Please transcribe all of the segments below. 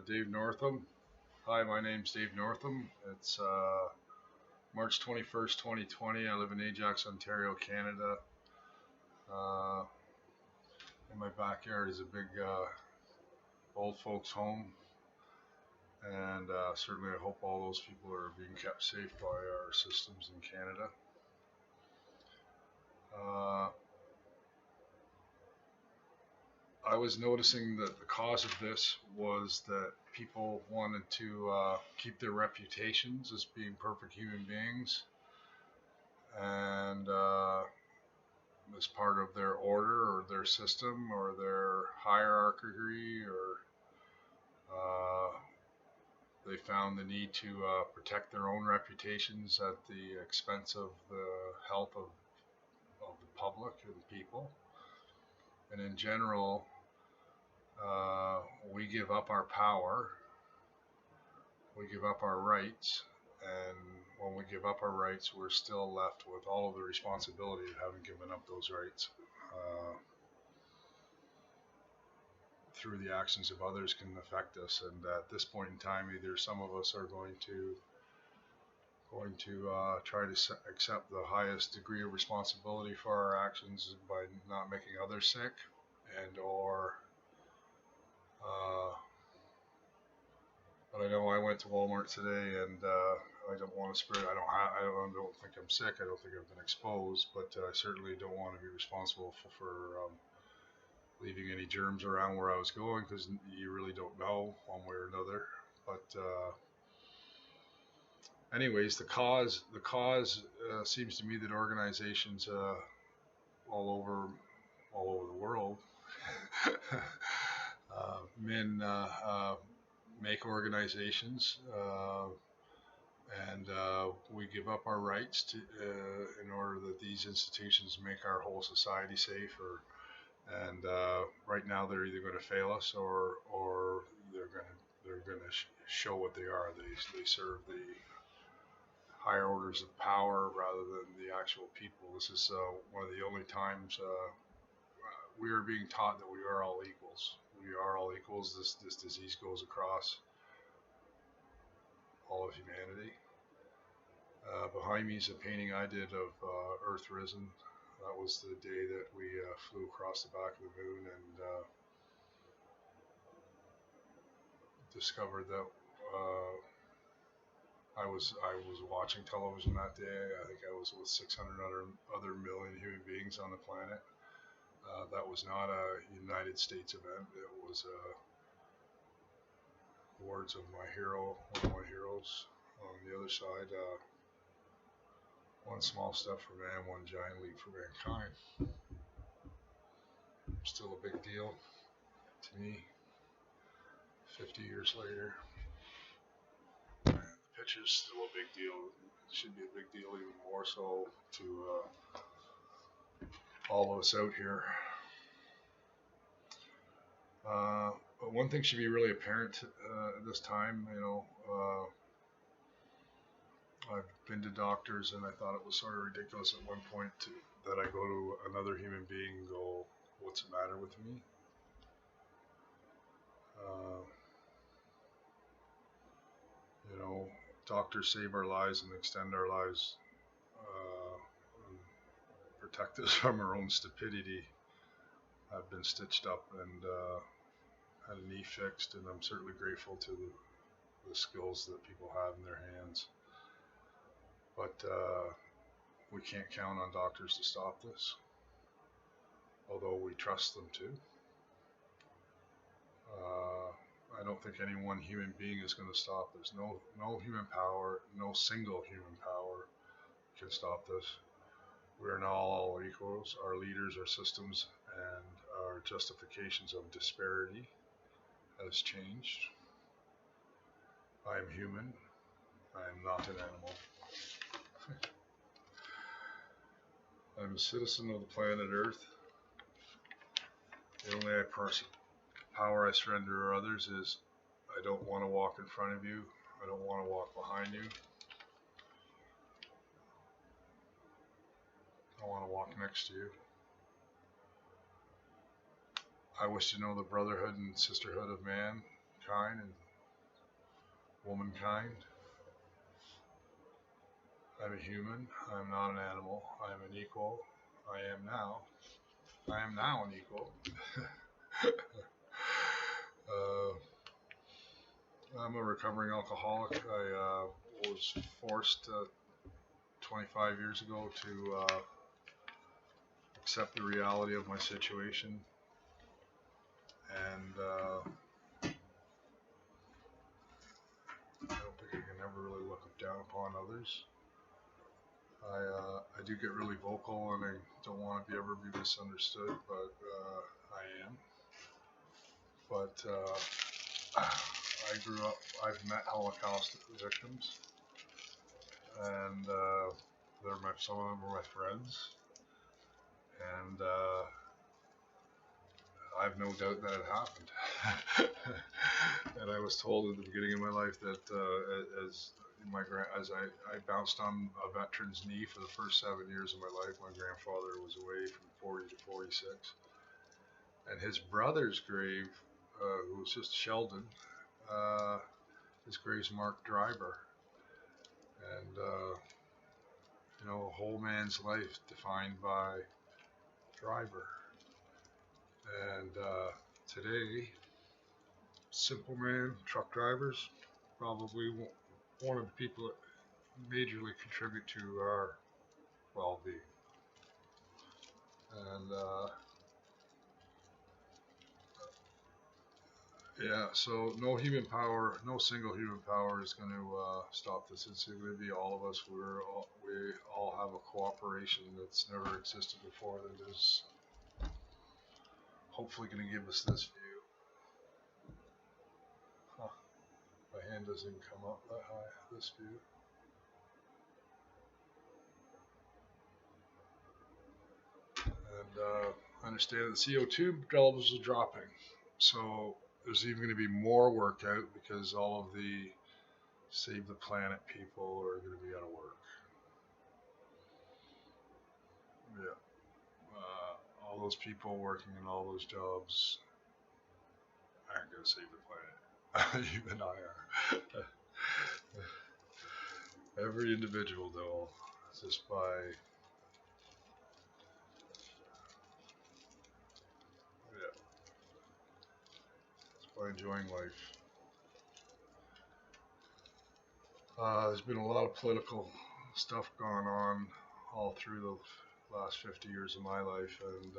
Dave Northam. Hi, my name's Dave Northam. It's March 21st, 2020. I live in Ajax, Ontario, Canada. Uh, in my backyard is a big old folks' home, and certainly I hope all those people are being kept safe by our systems in Canada. Uh, I was noticing that the cause of this was that people wanted to keep their reputations as being perfect human beings, and as part of their order or their system or their hierarchy, or uh, they found the need to protect their own reputations at the expense of the health of the public and people. And in general, we give up our power, we give up our rights, and when we give up our rights, we're still left with all of the responsibility of having given up those rights. Through the actions of others can affect us, and at this point in time, either some of us are going to try to accept the highest degree of responsibility for our actions by not making others sick, and or but I know I went to Walmart today, and I don't want to spread. I don't think I'm sick. I don't think I've been exposed, but I certainly don't want to be responsible for leaving any germs around where I was going, because you really don't know one way or another. But anyways, the cause seems to me that organizations all over the world men make organizations, and we give up our rights to in order that these institutions make our whole society safer. And right now, they're either going to fail us, or they're going to show what they are. They serve the higher orders of power rather than the actual people. This is one of the only times we are being taught that we are all equals. We are all equals. This disease goes across all of humanity. Behind me is a painting I did of Earth Risen. That was the day that we flew across the back of the moon, and discovered that I was watching television that day. I think I was with 600 other million human beings on the planet. That was not a United States event. It was words of my hero, one of my heroes on the other side. One small step for man, one giant leap for mankind. Still a big deal to me, 50 years later. And the picture's still a big deal. It should be a big deal even more so to all of us out here. But one thing should be really apparent at this time. I've been to doctors, and I thought it was sort of ridiculous at one point that I go to another human being and go, "What's the matter with me?" Uh, Doctors save our lives and extend our lives, and protect us from our own stupidity. I've been stitched up and had a knee fixed, and I'm certainly grateful to the skills that people have in their hands. But we can't count on doctors to stop this, although we trust them to. I don't think any one human being is going to stop this. No human power, no single human power can stop this. We are now all equals. Our leaders, our systems, and our justifications of disparity has changed. I am human. I am not an animal. I'm a citizen of the planet Earth. The only power I surrender to others is I don't want to walk in front of you. I don't want to walk behind you. I want to walk next to you. I wish to know the brotherhood and sisterhood of man, mankind and womankind. I'm a human. I'm not an animal. I am an equal. I am now. I am now an equal. uh, I'm a recovering alcoholic. I was forced 25 years ago to accept the reality of my situation, and I don't think I can ever really look down upon others. I do get really vocal, and I don't want to ever be misunderstood, but I am. But I grew up. I've met Holocaust victims, and some of them were my friends, and I've no doubt that it happened. And I was told at the beginning of my life that as I bounced on a veteran's knee for the first 7 years of my life, my grandfather was away from 40 to 46, and his brother's grave, who was just Sheldon, his grave's marked Driver, and a whole man's life defined by Driver. And today, simple man, truck drivers, probably one of the people that majorly contribute to our well-being. And so no human power, no single human power is going to stop this. It's going to be all of us. We all have a cooperation that's never existed before that is hopefully going to give us this view. My hand doesn't even come up that high, this view. And understand that the CO2 levels are dropping. So there's even going to be more work out because all of the Save the Planet people are going to be out of work. Yeah. All those people working in all those jobs aren't going to save the planet. Even I are. Every individual, though, just by enjoying life. There's been a lot of political stuff going on all through the last 50 years of my life, and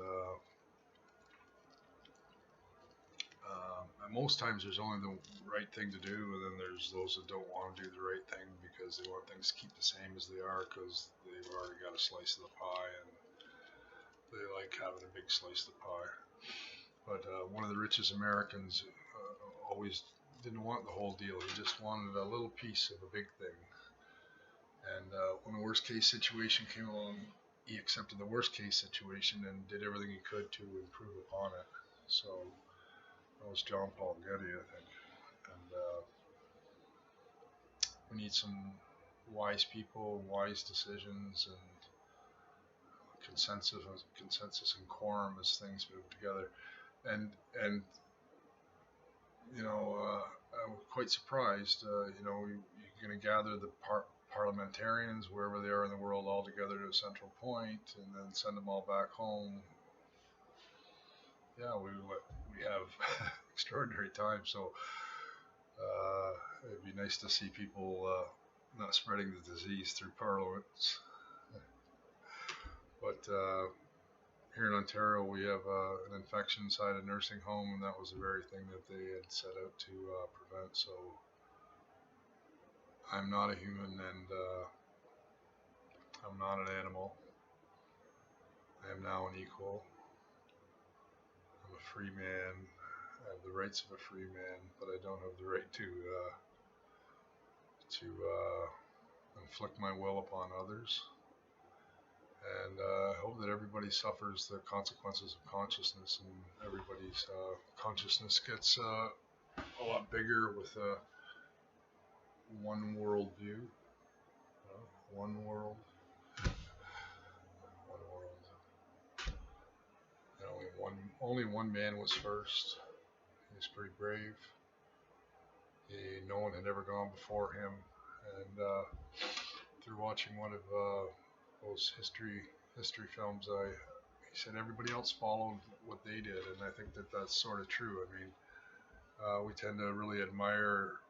most times there's only the right thing to do, and then there's those that don't want to do the right thing because they want things to keep the same as they are because they've already got a slice of the pie and they like having a big slice of the pie. But one of the richest Americans always didn't want the whole deal. He just wanted a little piece of a big thing. And when the worst case situation came along, he accepted the worst case situation and did everything he could to improve upon it. So that was John Paul Getty, I think. And we need some wise people, wise decisions, and consensus and quorum as things move together. And I'm quite surprised. You're going to gather the parliamentarians wherever they are in the world all together to a central point, and then send them all back home. Yeah, we have extraordinary times. So it'd be nice to see people not spreading the disease through parliaments. But here in Ontario, we have an infection inside a nursing home, and that was the very thing that they had set out to prevent. So I'm not a human, and I'm not an animal. I am now an equal. I'm a free man. I have the rights of a free man, but I don't have the right to inflict my will upon others. And I hope that everybody suffers the consequences of consciousness, and everybody's consciousness gets a lot bigger with a one world view. One world. One world. And only one man was first. He was pretty brave. No one had ever gone before him, and through watching one of those history films, he said everybody else followed what they did, and I think that that's sort of true. I mean, we tend to really admire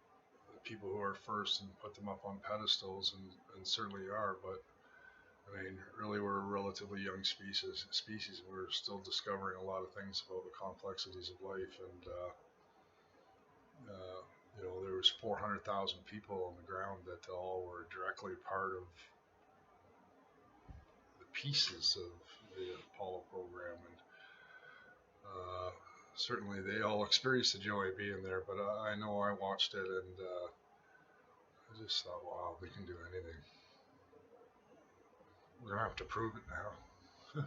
the people who are first and put them up on pedestals, and certainly are, but I mean, really, we're a relatively young species. We're still discovering a lot of things about the complexities of life, and there was 400,000 people on the ground that all were directly part of the pieces of the Apollo program, and certainly they all experienced the joy of being there. But I know I watched it, and I just thought, wow, they can do anything. We're gonna have to prove it now.